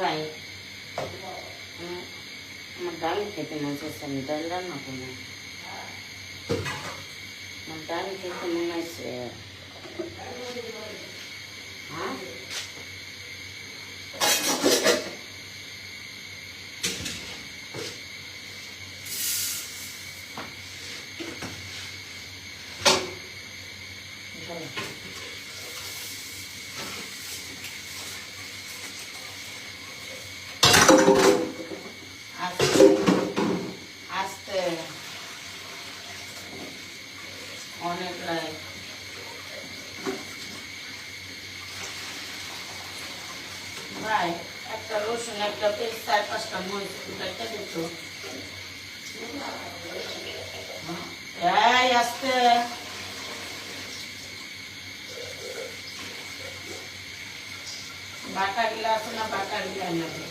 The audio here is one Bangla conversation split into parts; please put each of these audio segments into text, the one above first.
ভাই আমার ডাল খেতে মনে হচ্ছে, আমি ডাল রান্না করবো। আমার ডাল খেতে মনে হচ্ছে। হ্যাঁ, আস্তে আস্তে অনেক লাইট ভাই, একটা রসুন, একটা পেঁয়াজ, 4-5টা মরিচ একটা দিত। এই আস্তে বাটা গিলা আছে না, বাটা গিলা নেবে।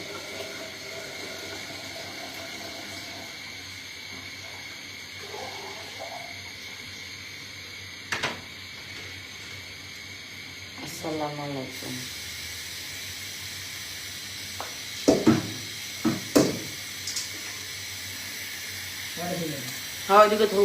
আসসালামু আলাইকুম। হ্যাঁ, ওইদিকে ধু।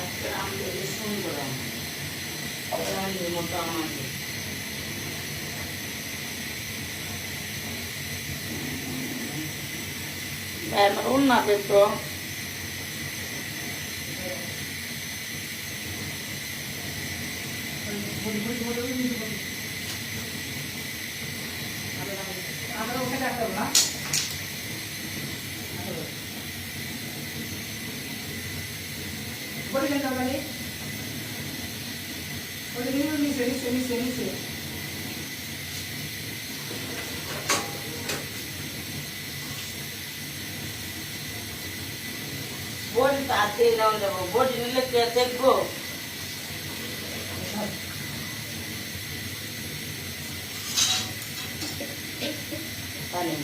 আজকে আমাদের সুন্দর আমাদের মতো আমাদের আমার উন্না দেখো। আমরা ওকে ডাকতাম না, বলে গেল মানে বলে নিচে নিচে নিচে নিচে বড়ি তাতে নাও নেবো, বড়ি নিলে কে দেখবো? পানি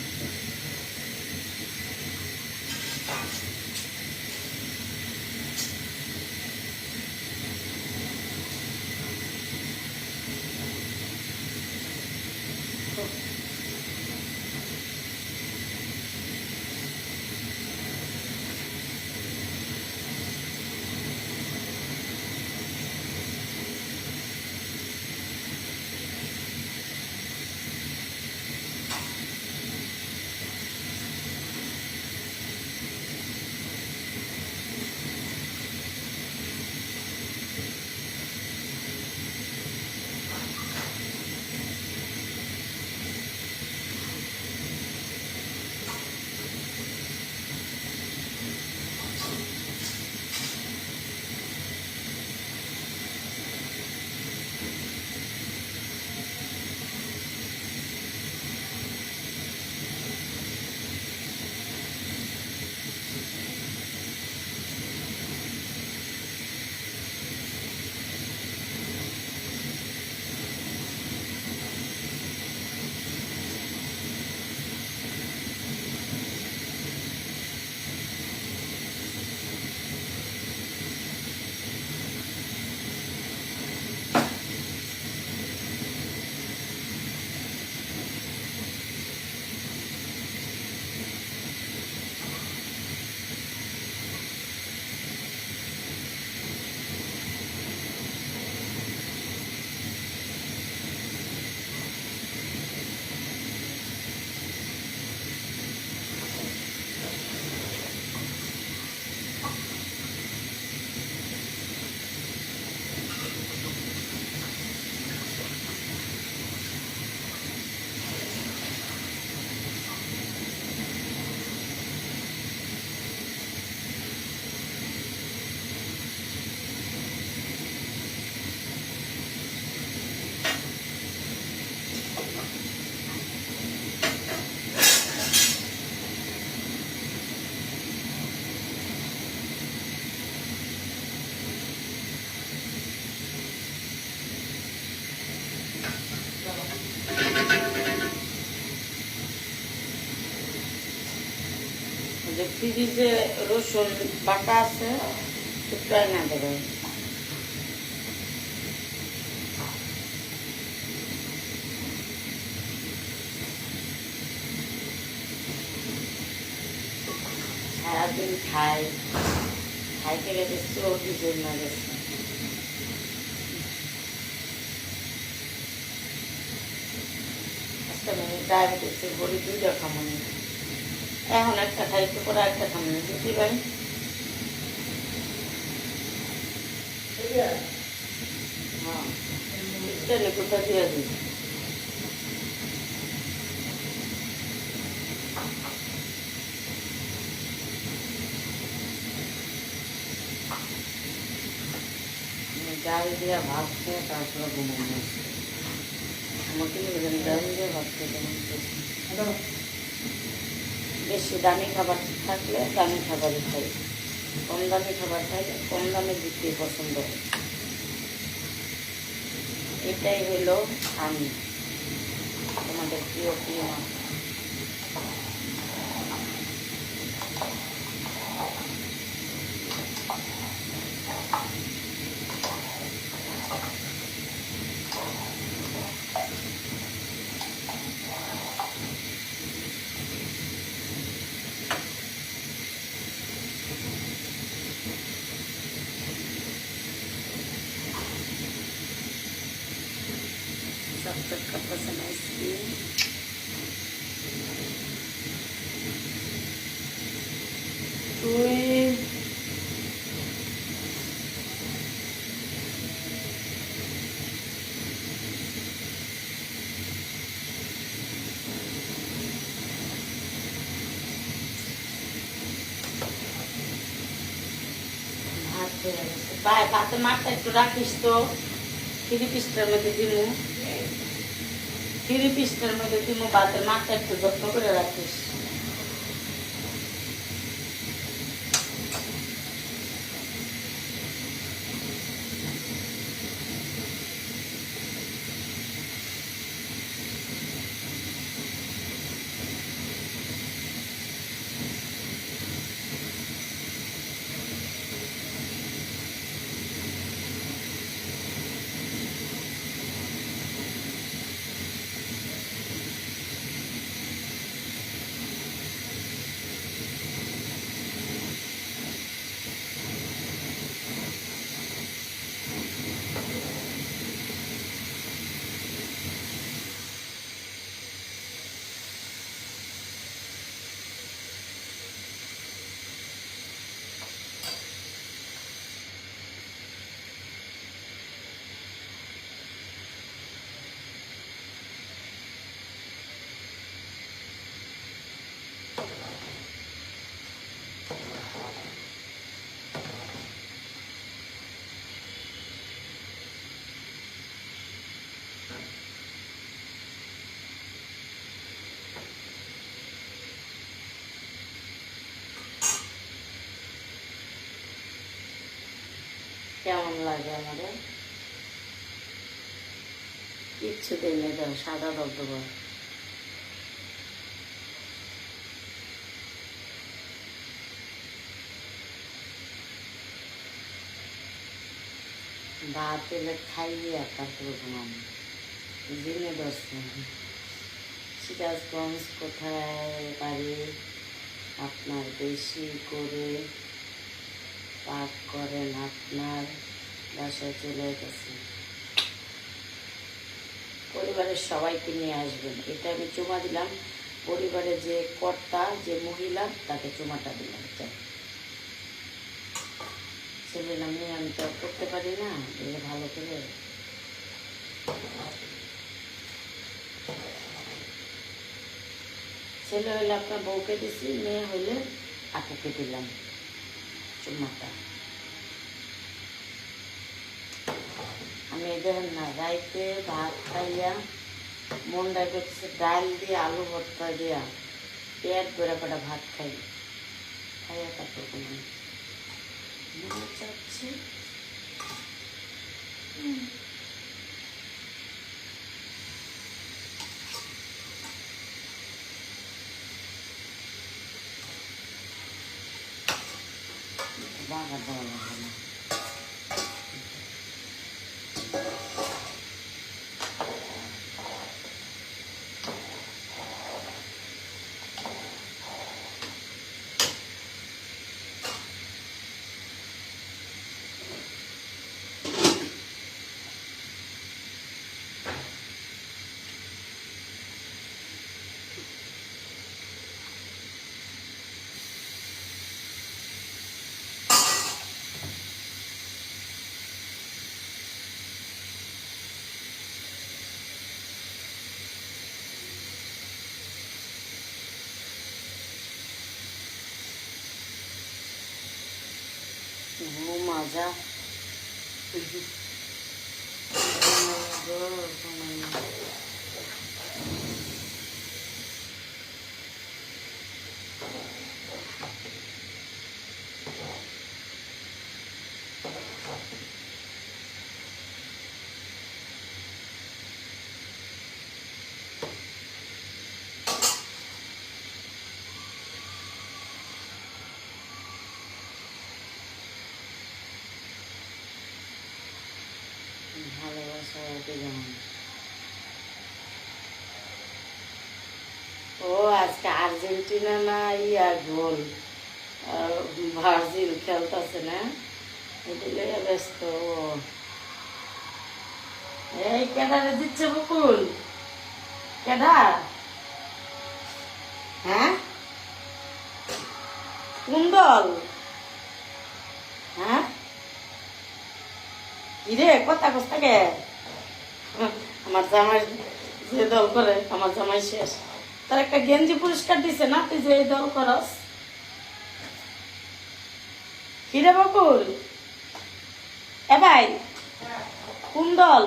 যে ফ্রিজে রসুন বাটা আছে একটু না দেবে। সারাদিন খাইতে গেছে চর্বি জমে গেছে। আজকে আমি ডায়াবেটিসের বড়ি 2টা খামনি, এখন একটা খাইতে পরে একটা খামনি বুঝলি ভাই। হ্যাঁ ইত্যাদি কোথা দিয়ে দিই। ডাল দিয়ে ভাত খেয়ে তারপরে ঘুমানো আছে। আমাকে বললেন ডাল দিয়ে ভাত খেতে বেশি দামি খাবার থাকলে দামি খাবারই খাই, কম দামি খাবার খাইলে কম দামে দিতে পছন্দ হয়। এটাই হলো আমি তোমাদের প্রিয় মা। চকচক করতেছে না স্কিন। তুই ভাত হয়ে গেছে। ভাতের মাঠটা একটু রাখিস তো, 3 পিসটার মধ্যে দিমু, 3 পিসটার মধ্যে দিমু। ভাতের মাঠটা একটু যত্ন করে রাখিস। কেমন লাগে আমাদের? কিচ্ছু দিলে দাও, সাদা দবদবা। ভাত এলে খাইয়ে তারপরে ঘুমানো দিনে 10 মিনিট। সিরাজগঞ্জ কোথায় বাড়ি আপনার? বেশি করে পাক করেন, আপনার বাসায় চলে গেছে। পরিবারের সবাইকে নিয়ে আসবেন। এটা আমি চুমা দিলাম, পরিবারের যে কর্তা, যে মহিলা, তাকে চুমাটা দিলাম। ছেলে নামে আমি তো করতে পারি না, দিলে ভালো করে। ছেলে হইলে আপনার বউকে দিছি, মেয়ে হইলে আপুকে দিলাম চুমাটা। আমি দেখেন না, রাইতে ভাত খাইয়া মনটা করতেছে ডাল দিয়ে আলু ভর্তা দিয়া পেট ভরে কটা ভাত খাইয়া তারপর কোনো মনে চাচ্ছে। বাগার দেওয়া লাগবে না। মাজা ভালোবাসা ওকে যেমন। ও আজকে আর্জেন্টিনা না ইয়া গোল ব্রাজিল খেলতেছে না, এগুলো ব্যস্ত। এই কেডারে দিচ্ছে বকুল? কেডা? হ্যাঁ, কোন দল? হ্যাঁ কিরে কথা কস্তা গে? আমার জামাই যে দল করে, আমার জামাই শেষ। তার একটা গেঞ্জি পুরস্কার দিছে না, তুই যে এই দল করস। কিরে বকুল? এ ভাই, কোন দল?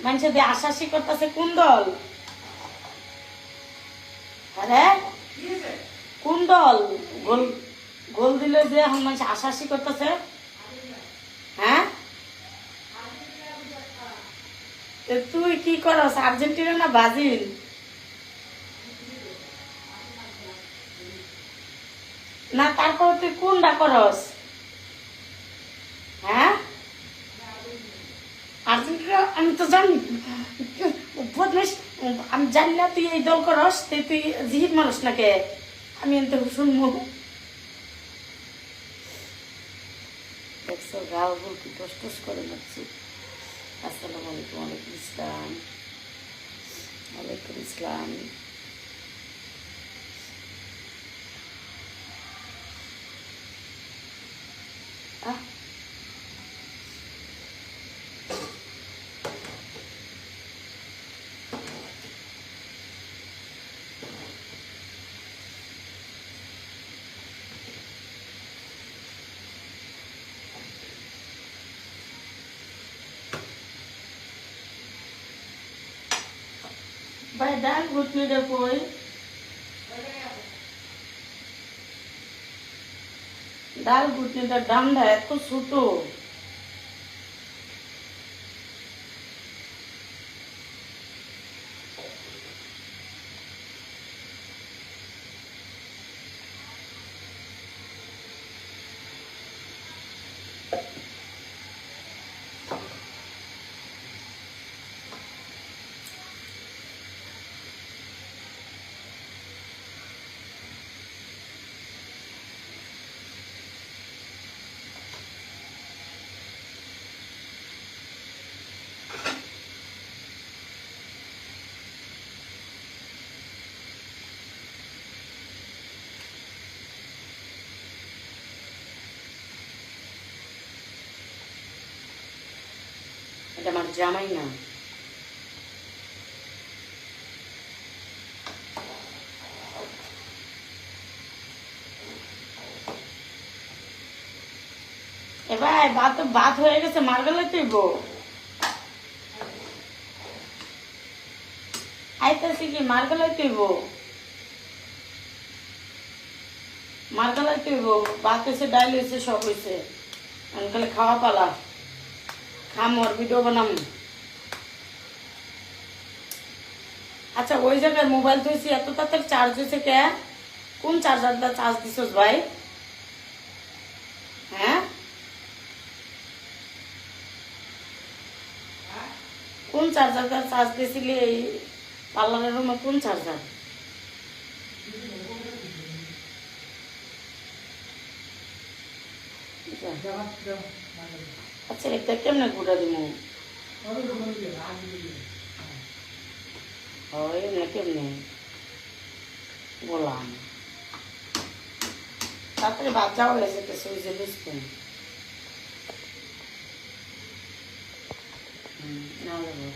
মানুষের দিয়ে আশাসি করতেছে, কোন দল? আরে কোন দল? গোল গোল দিলে যে এখন মানুষ আশাসি করতেছে। হ্যাঁ, তুই কি করস? আর্জেন্টিনা না ব্রাজিল? না তারপর তুই কোনটা করস? হ্যাঁ, আর্জেন্টিনা আমি তো জানি। বদমাইশ, আমি জানি না তুই এই দল করস, তুই জিহিদ মানুষ নাকি? আমি এনতে শুনবো। দেখছো গাল বল কি টস টস করে যাচ্ছি। আসসালামু আলাইকুম। ওয়ালাইকুম ইসলাম। ওয়ালাইকুম ইসলাম। ভাই ডাল ঘুটনিটা কই? ডাল ঘুটনিটার ডান্ডা এত ছোট। এটা আমার জামাই না। এবার ভাত হয়ে গেছে, মার্বেলে তুইব আইতেছি কি? মার্বেলে তুইব, মার্বেলে তুইব। ভাত হয়েছে, ডাইল হয়েছে, সব হয়েছে। আমি খালি খাওয়া পালা, খাম আর ভিডিও বানাম। আচ্ছা ওই জায়গায় মোবাইল ধুয়েছি, এত তাড়াতাড়ি চার্জ হয়েছে কে? কোন চার্জারটা চার্জ দিছস ভাই? হ্যাঁ, কোন চার্জারটা চার্জ দিছিলি? এই পার্লারের রুমে কোন চার্জার? আচ্ছা, এটা কেমনে ঘুরা দিব? এমনি কেমনে বললাম? তাড়াতাড়ি বাদ যাওয়া গেছে তো সুইচে বুঝবেন না যাবো।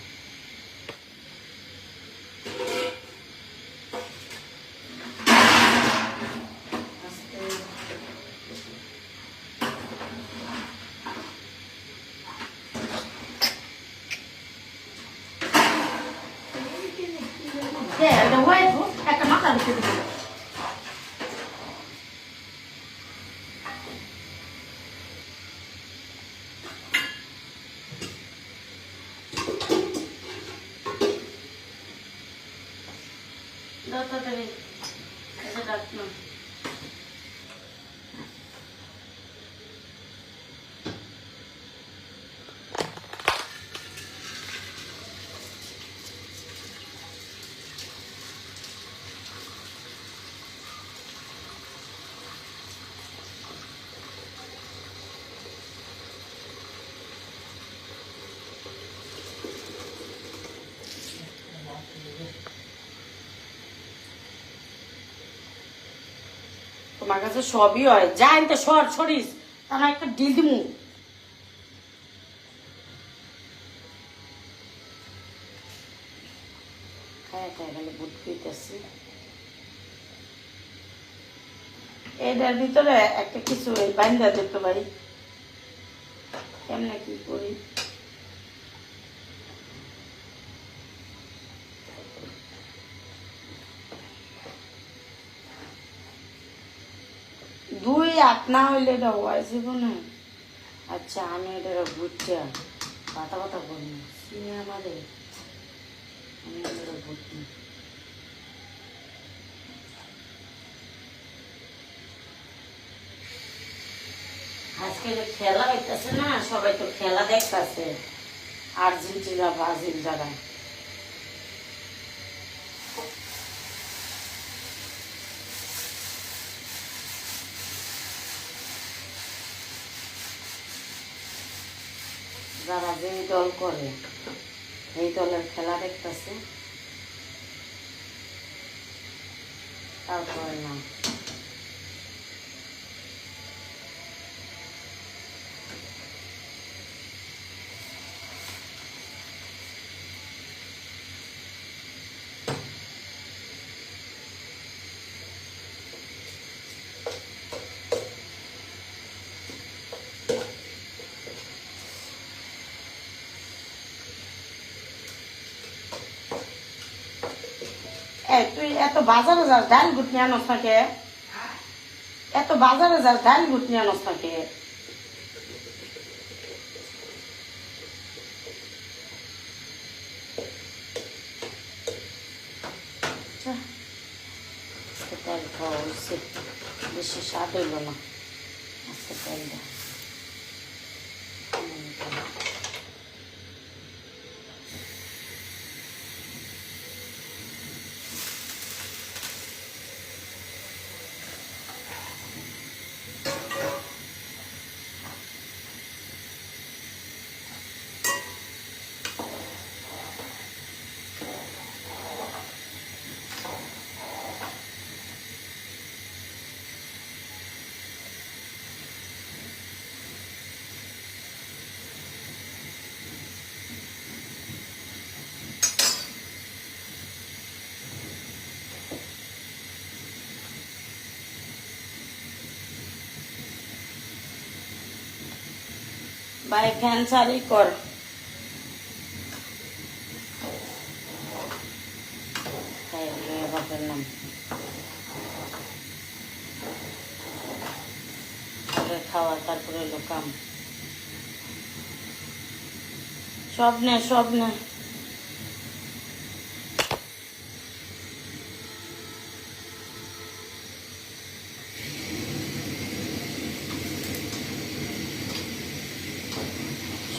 একটা মাথা রেখে দিবি। তাড়াতাড়ি এসে ডাক না। তোমার কাছে সবই হয়, যাই তো সরিস, তারা একটা ডিল দিমু। খায় খায় গেলে বুট পেতেছি। এটার ভিতরে একটা কিছু বাইন্দা দিতে পারি, কেমনে কি করি? দুই আট না হইলে এটা হয়েছিল না। আচ্ছা, আমি এটা বুঝছি, পাতা পাতা করি না চিনি আমাদের, আমি এটা বুঝছি। আজকে যে খেলা হইতেছে না, সবাই তো খেলা দেখতেছে, আর্জেন্টিনা ব্রাজিল যারা। যারা যে দল করে এই দলের খেলা দেখতেছে, তারপরে না তুই এত বাজারে যাস ডাল গুট নিয়ে আনস নাকি? এত বাজারে যাস ডাল গুট নিয়ে আনস নাকি? তেল খাওয়া হয়েছে, বেশি স্বাদ হইল না আজকে তেলটা। ভাই ফ্যান চালু কর। বাপের নাম খাওয়া, তারপরে এলো কাম। সব নে সব নে।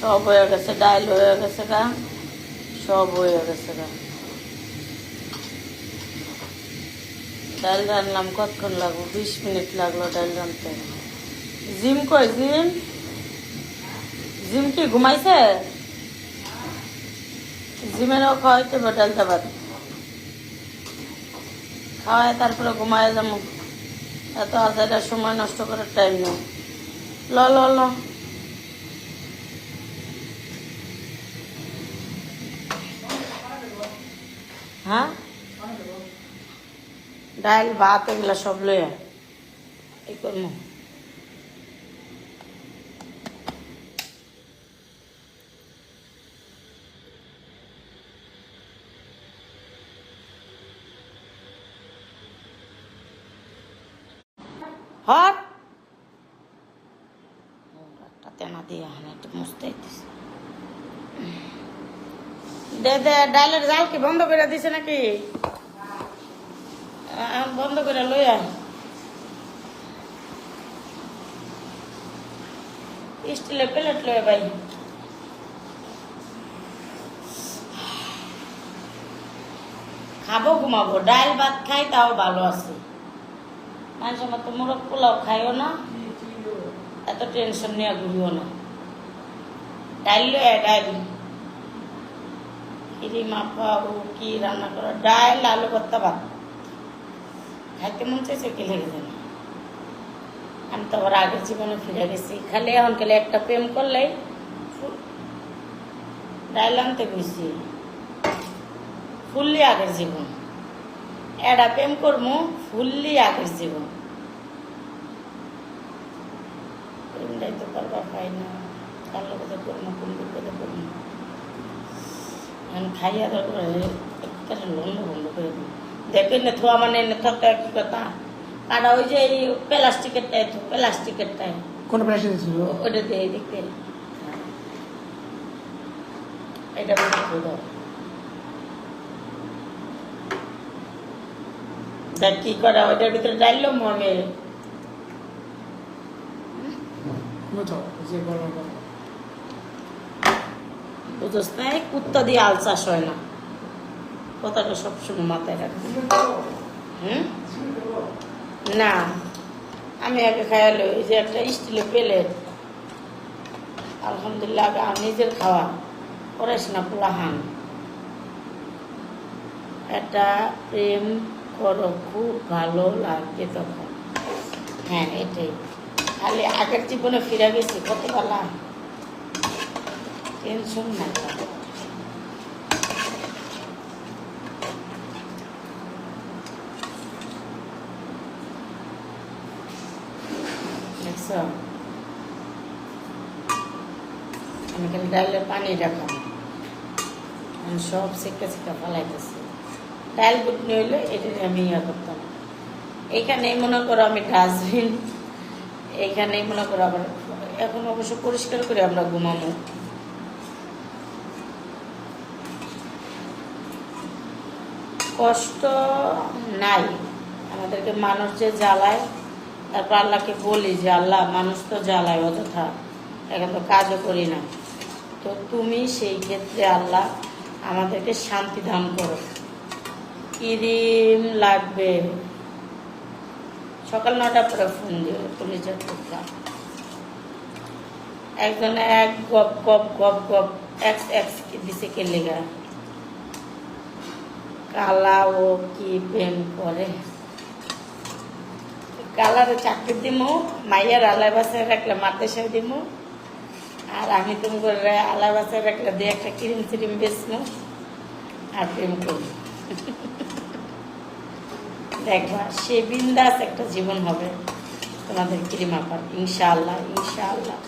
সব হয়ে গেছে, ডাল হয়ে গেছে গা, সব হয়ে গেছে গা। ডাল রান্নাম কতক্ষণ লাগলো? 20 মিনিট লাগলো ডাল রানতে। জিম কই? জিম জিম কি ঘুমাইছে? জিমেরও খাওয়াইতে হবে ডালটা ভাত খাওয়াই, তারপরে ঘুমায় যাবো। এত আজাইটা সময় নষ্ট করার টাইম নেই। ল ল ল হ্যাঁ, ডাল ভাত এগুলা সব লইয়া এই করবো। হট একটা তেনা দিয়ে একটু মুছতে হইতেছে। দে দে, ডালের জাল কি বন্ধ করে দিছে নাকি? বন্ধ করে লইয়া স্টিলের প্লেট লইয়া ভাই। খাবো, ঘুমাবো। ডাল ভাত খাই তাও ভালো আছে। মানুষ আমার তো মোরগ পোলাও খাইও না, এত টেনশন নিয়ে ঘুরিও না। ডাল লইয়া ডাল কিরি মাপা ও কি রান্না করা, ডাল আলু ভর্তা ভাত খাইতে মন চাইছে কি লেগে যায়। আমি তো আবার আগের জীবনে ফিরে গেছি। খালি এখন খালি একটা প্রেম করলেই ডাল আনতে গেছি। ফুললি আগের জীবন, এটা প্রেম করবো, ফুললি আগের জীবন। প্রেমটাই তো করবা পাই না, কার লোকে করবো, কোন বিপদে করবো। এখন খাইয়া দরকার লন্ড বন্ধ করে দিই। দেখেন না থোয়া মানে থাকতে কি কথা কাটা, ওই যে প্লাস্টিকেরটাই তো, প্লাস্টিকেরটাই। কোন প্লাস্টিক ছিল ওটা দিয়ে দেখতে এটা দেখ কি করা, ওইটার ভিতরে ডাইলো মনে বুঝোস না, কুত্তা দিয়ে আল চাষ হয় না, কথাটা সবসময় মাথায় রাখবি। না, আমি আগে খাইয়ালো এই যে একটা স্টিলের প্লেট, আলহামদুলিল্লাহ নিজের খাওয়া করাইস না পোলাহান। এটা প্রেম করো, খুব ভালো লাগবে তখন। হ্যাঁ এটাই, খালি আগের জীবনে ফিরে গেছি, কত বেলা টেনশন নাই। আমি খালি ডালের পানি রাখাম, আমি সব শিক্ষা শিক্ষা ফেলাইতেছি। ডাল বুটনি হইলে এটা আমি ইয়া করতাম। এইখানেই মনে করো আমি ডাস্টবিন, এইখানেই মনে করো আবার এখন অবশ্য পরিষ্কার করে আমরা ঘুমাবো। কষ্ট নাই আমাদেরকে, মানুষ যে জ্বালায়, তারপর আল্লাহকে বলি যে আল্লাহ মানুষ তো জ্বালায় অযথা, এখন তো কাজও করি না, তো তুমি সেই ক্ষেত্রে আল্লাহ আমাদেরকে শান্তি দান করো। ক্রিম লাগবে, সকাল 9টার পরে ফোন দিও, পুলিশের টুকরা একজনে এক গপ গপ গপ গপ এক্স এক্স দিছে কে লেগা, কালা ও কি প্রেম করে, কালারে চাকরি দিমু, মাইয়ার আলাই বাসায় রাখলে মাদ্রাসায় দিমু, আর আমি তুমি করে আলাই বাসায় রাখলে দিয়ে একটা ক্রিম সিরিম বেচমু আর প্রেম করবো। দেখবা সে বিন্দাস একটা জীবন হবে তোমাদের ক্রিমা পার, ইনশাআল্লাহ ইনশাআল্লাহ।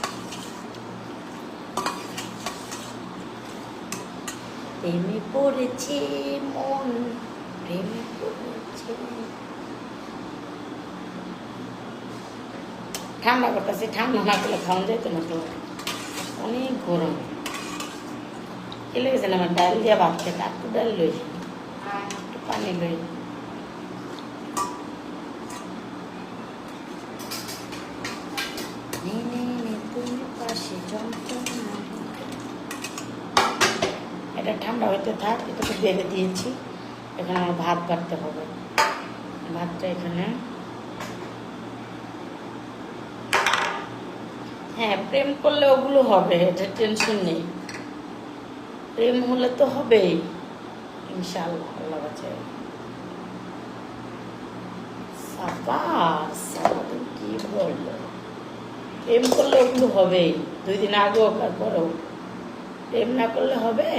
প্রেমে পড়েছে মন, প্রেমে পড়েছে। ঠান্ডা করতেছে, ঠান্ডা না করলে খাওয়া যেত না তো, অনেক গরম। কি লেগেছে না আমার ডাল দিয়ে ভাত খেতে, একটু ডাল লই, একটু পানি লই। তুমি পাশে যন্ত্রণা এটা ঠান্ডা হইতে থাক, এটাকে বেড়ে দিয়েছি। এখানে আমার ভাত বাড়তে হবে। ভাতটা এখানে, হ্যাঁ প্রেম করলে ওগুলো হবে, এটা টেনশন নেই। প্রেম হলে তো হবেই ইনশাআল্লাহ, আল্লাহ বাঁচায়। সাবাস, সারাদিন কি বললো, প্রেম করলে ওগুলো হবেই, 2 দিন আগেও আর পরেও। প্রেম না করলে হবে?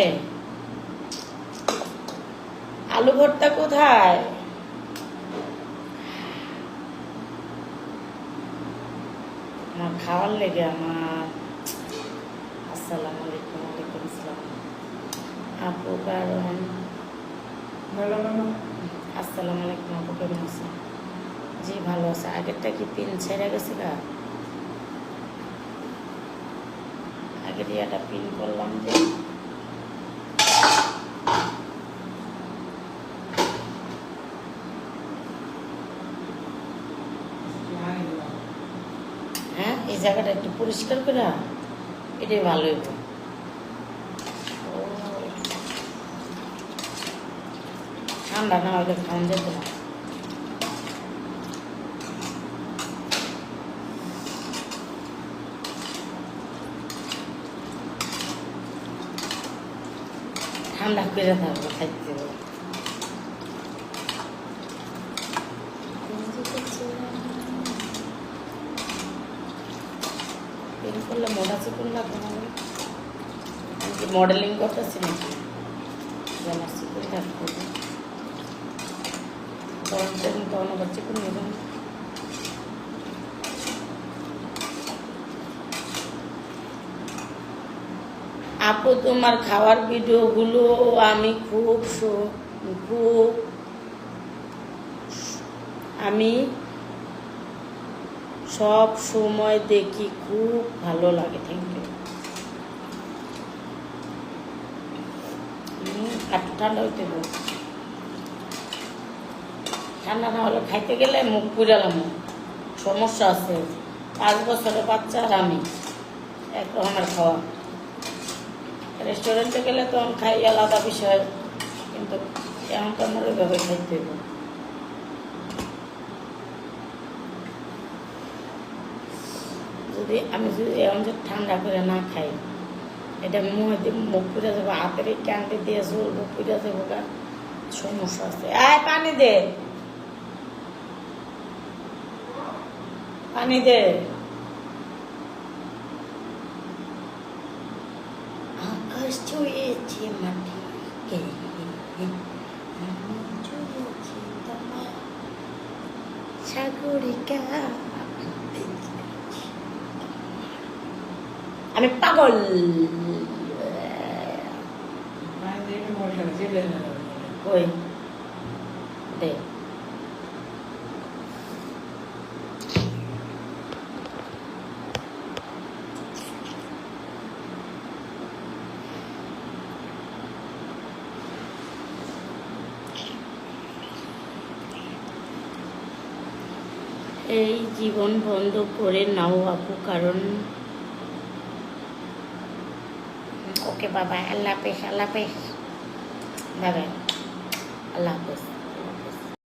আলু ভর্তা কোথায়? আমার খাওয়ার লেগে আমার। আসসালামু আলাইকুম। ওয়ালাইকুম আসসালাম আপু। কারণ আসসালামু আলাইকুম আপু, কেমন আছে? জি ভালো আছে। আগেরটা কি পিন ছেড়ে গেছে গা? আগের ইয়াটা পিন করলাম যে। হ্যাঁ, এই জায়গাটা একটু পরিষ্কার করে, এটাই ভালো হইব। ঠান্ডা না হলে খাওয়া যেত না। ঠান্ডা করে থাকবো, খাইতে দেবো। প্রেম করলে মোটা চিকন লাগবে না? আমি কি মডেলিং করতেছি নাকি যে আমার চিকন থাকবো? গরম প্রেম তখন আবার চিকন হয়ে যাবে। আপু তোমার খাওয়ার ভিডিওগুলো আমি আমি সব সময় দেখি, খুব ভালো লাগে। Thank you. একটু ঠান্ডা হইতে হবে, ঠান্ডা না হলে খাইতে গেলে মুখ পুড়ালাম, সমস্যা আছে। 5 বছরের বাচ্চা আর আমি এক রকমের খাওয়া। রেস্টুরেন্টে গেলে তো আমি খাই, আলাদা বিষয়, কিন্তু এখন তো আমার ওইভাবে খাইতে হবে। আমি যদি এখন যে ঠান্ডা করে না খাই, এটা মুখে দিয়ে মুখ পুড়ে যাবো, হাতের এই ক্যান্ডি দিয়ে চলবো, পুড়ে যাবো, সমস্যা আছে। পানি দে, পানি দে। আকাশ ছুঁয়েছে মাটিকে, সাগরিকা। আমি পাগল। কই দে। এই জীবন বন্ধ করে নাও আপু, কারণ ওকে বাবা, আল্লাহ হাফেজ, আল্লাহ হাফেজ, বাবা, আল্লাহ হাফেজ।